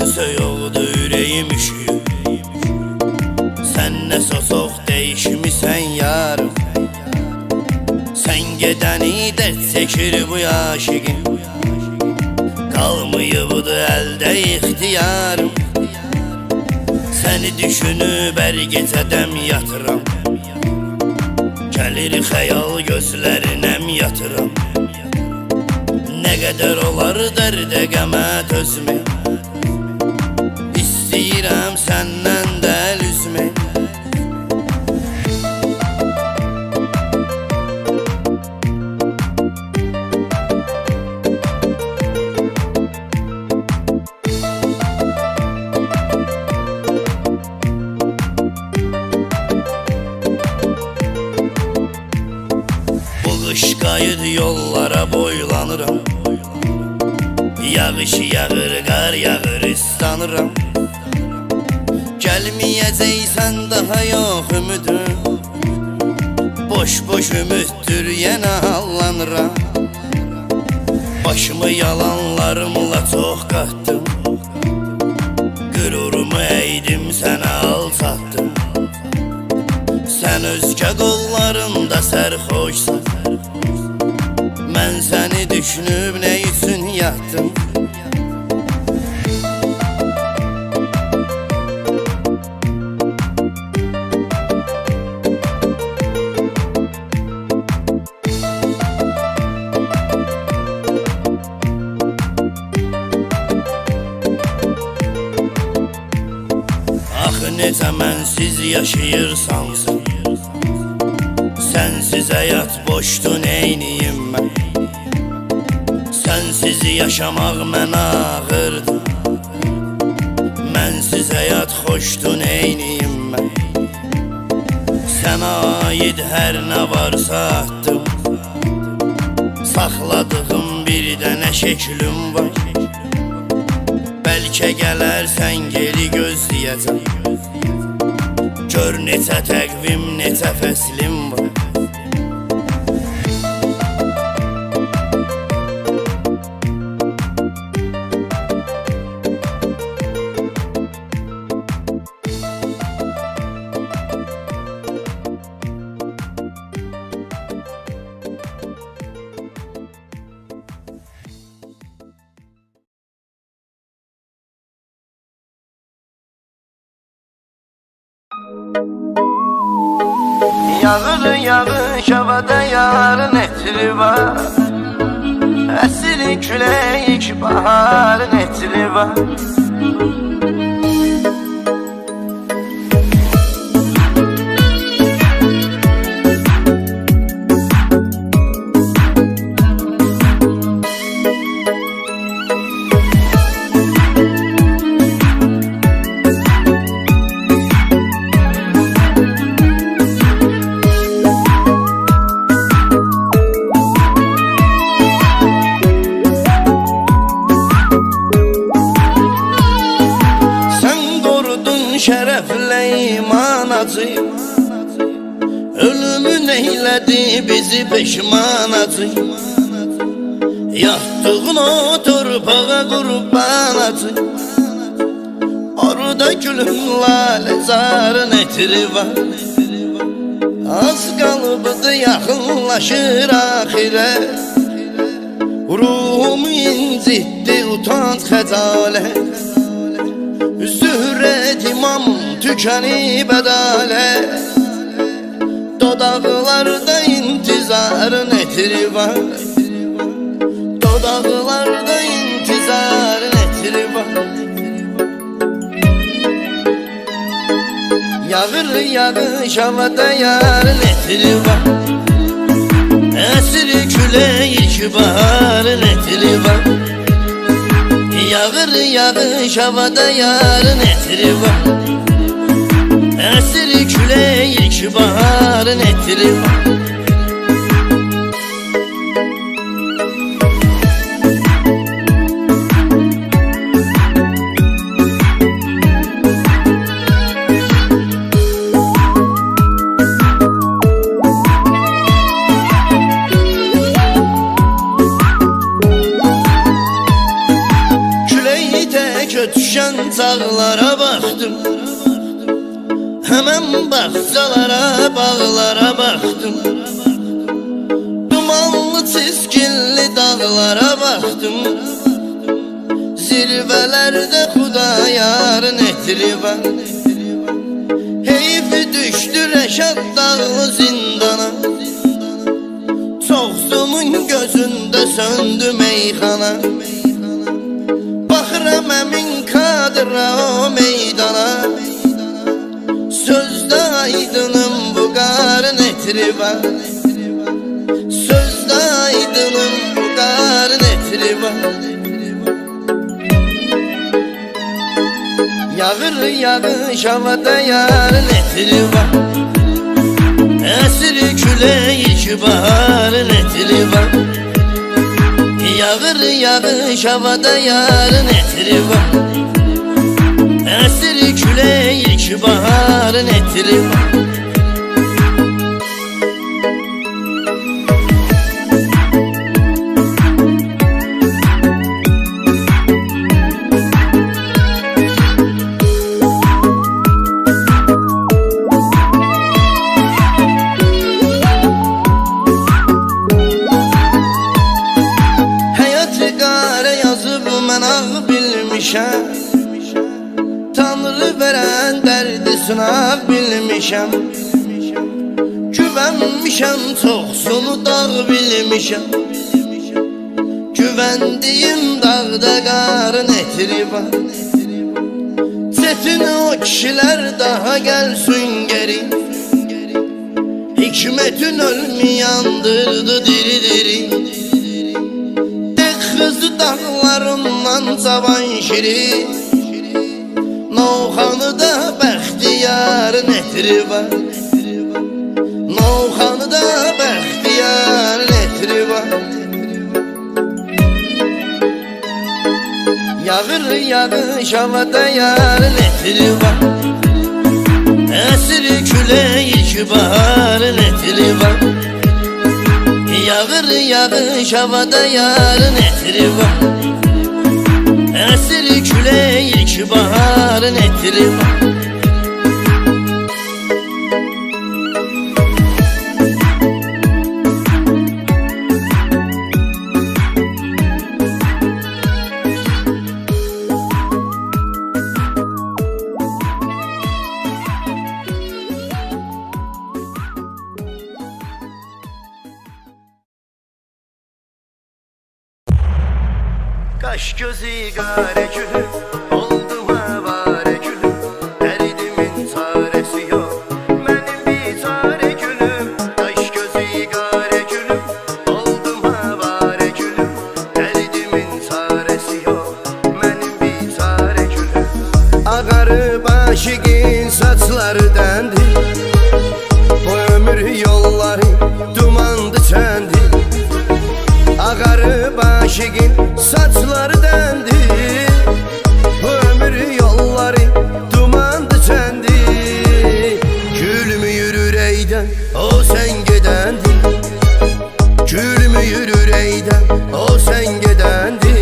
soyuqdu ürəyim üşüyür. Sən nəsə çox dəyişmisən yarım. Sən gedəni dərd çəkir bu aşiqin. Qalmayıbdı əldə ixtiyarım. Səni düşünüb hər gecədəm yatıram. Gəlir xəyal gözlərinəm yatıram. Nə qədər olar dərdə qəmə dözmək. İstəyirəm səndən də üzmək. Qış qayıd yollara boylanıram. Yağış yağır, qar yağır, islanıram. Gəlməyəcəksən daha yox ümidim. Boş-boş ümiddir yenə hallanıram. Başımı yalanlarımla çox qatdım. Qürurumu əydim, sənə alçatdım. Sən özgə qollarında sərxoşsan. Mən səni düşünüb nə üçün yatdım. Axı necə mənsiz yaşayırsansan. Sənsiz həyat boşdur, neyniyim mən. Sənsiz yaşamaq mənə ağırdır. Mənsiz həyat xoşdur, neyniyim mən. Sənə aid hər nə varsa atdım. Saxladığım bir dənə şəklim var. Bəlkə gələrsən geri gözləyəcəm. Gör necə təqvim, necə fəslim var. Yağır yağış havada yarın etri var. Əsir külək baharın etri var. Şərəflə iman acı. Ölümün eylədi bizi peşman acı. Yatdığın o torpağa qurban acı. Orada gülün lalə zarın etri var. Az qalıbdı yaxınlaşır axirət. Ruhumu incitdi utanç xəcalət. Zührət imamım tükənib ədalət. Dodaqlarda intizarın etri var. Dodaqlarda intizarın etri var. Yağır yağış havada yarın etri var. Əsir külək baharın etri var. Yağır yağış havada yarın etri var. Əsir külək baharın etri var. düşən çağlara baxdım. Həmən bağçalara, bağlara baxdım. Dumanlı çizgili dağlara baxdım. Zirvələrdə Xudayarın etri var. Heyfi düşdü Rəşad dağlı zindana. Çoxsumun gözündə söndü meyxana. Baxıram əmin kadra o meydana. Sözdə aydınım bu qarın etri var. Sözdə aydınım bu qarın etri var. Yağır yağış havada yarın etri var. Əsir külək baharın etri var. Yağır yağış havada yarın etri var. Əsir külək baharın etri var. Tanrı verən dərdi sınaq bilmişəm. Güvənmişəm çoxsunu dağ bilmişəm. Güvəndiyim dağda qarın etri var. Çetin o kişilər daha gəlsin geri. Hikmətin ölmü yandırdı diri diri. Kızı dağlarından cavan şiri. Novxanı da bəxtiyarın etri var. Novxanı da bəxtiyarın etri var. Yağır yağış havada yarın etri var. Əsir külək baharın etri var. Yağır yağış havada yarın etri var. Əsir külək baharın etri var. Kaş gözü gare gülüm, oldum avare gülüm. Derdimin çaresi yok, benim bir çare gülüm. Kaş gözü gare gülüm, oldum avare gülüm. Derdimin çaresi yok, benim bir çare gülüm. Ağarıp aşıqın saçlardandı. Bu ömür yolları dumandı çəndi. Ağarıp aşıqın saçlardandı. Bu ömür yolları dumandı çəndi. Gülümü yürür eydən o sən gedəndi. Gülümü yürür eydən o sən gedəndi.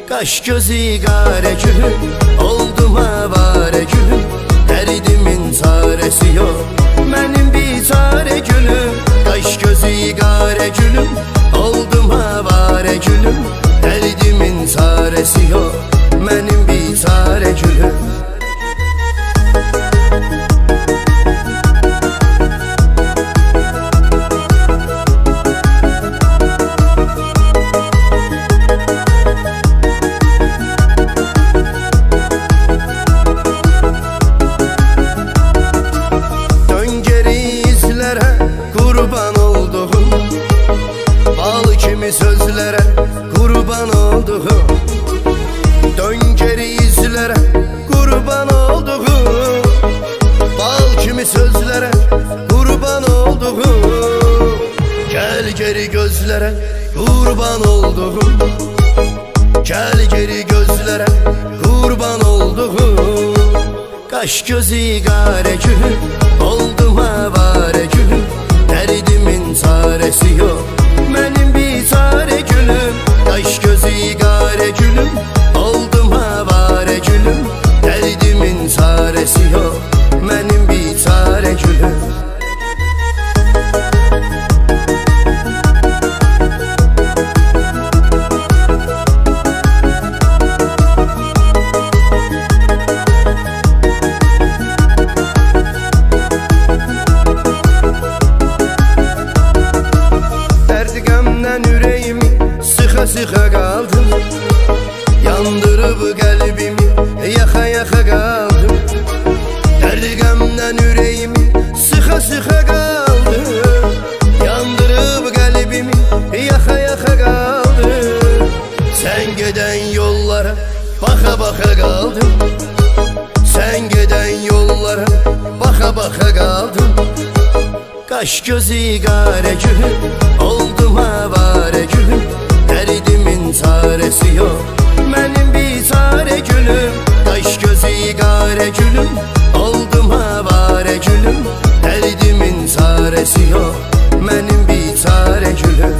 Qaş gözü qare gülüm, oldum avare gülüm. Dərdimin çaresi yok, mənim bir çare gülüm. Qaş gözü qare gülüm, oldum avare gülüm. Derdimin çaresi yok, benim bir çare gülüm. Dön geri izlere kurban olduğum, bal kimi sözlere kurban olduğum. Dön geri izlere kurban olduğum, bal kimi sözlere kurban olduğum. Gel geri gözlere kurban olduğum. Gel geri gözlere kurban olduğum. Kaş gözü qare gülüm, oldum avare gülüm. Derdimin çaresi yok, benim bir çare gülüm. Kaş gözü qare gülüm, oldum avare Kaş gözü kara gülüm, oldum avare gülüm. Derdimin çaresi yok, benim bir çare gülüm. Kaş gözü kara gülüm, oldum avare gülüm. Derdimin çaresi yok, benim bir çare gülüm.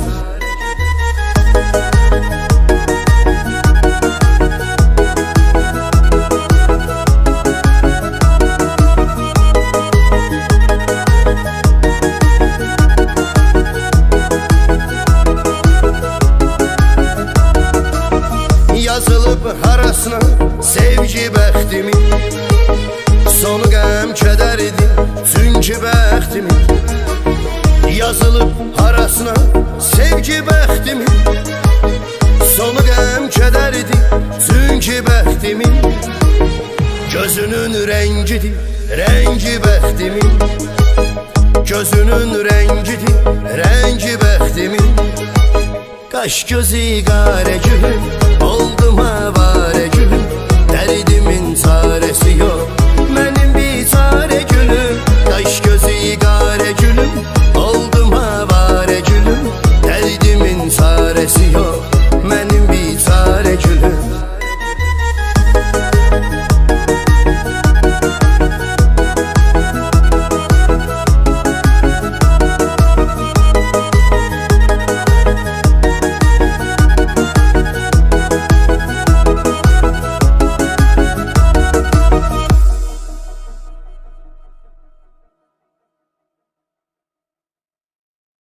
Yazılıp harasına sevgi bəxtimin, sonu qəm kədərdir çünki bəxtimin. Yazılıp harasına sevgi bəxtimin, sonu qəm kədərdir çünki bəxtimin. Gözünün rəngidir, rəngi bəxtimin. Gözünün rəngidir, rəngi bəxtimin. Kaş gözü kara gülüm, oldum avare gülüm. Derdimin çaresi yok,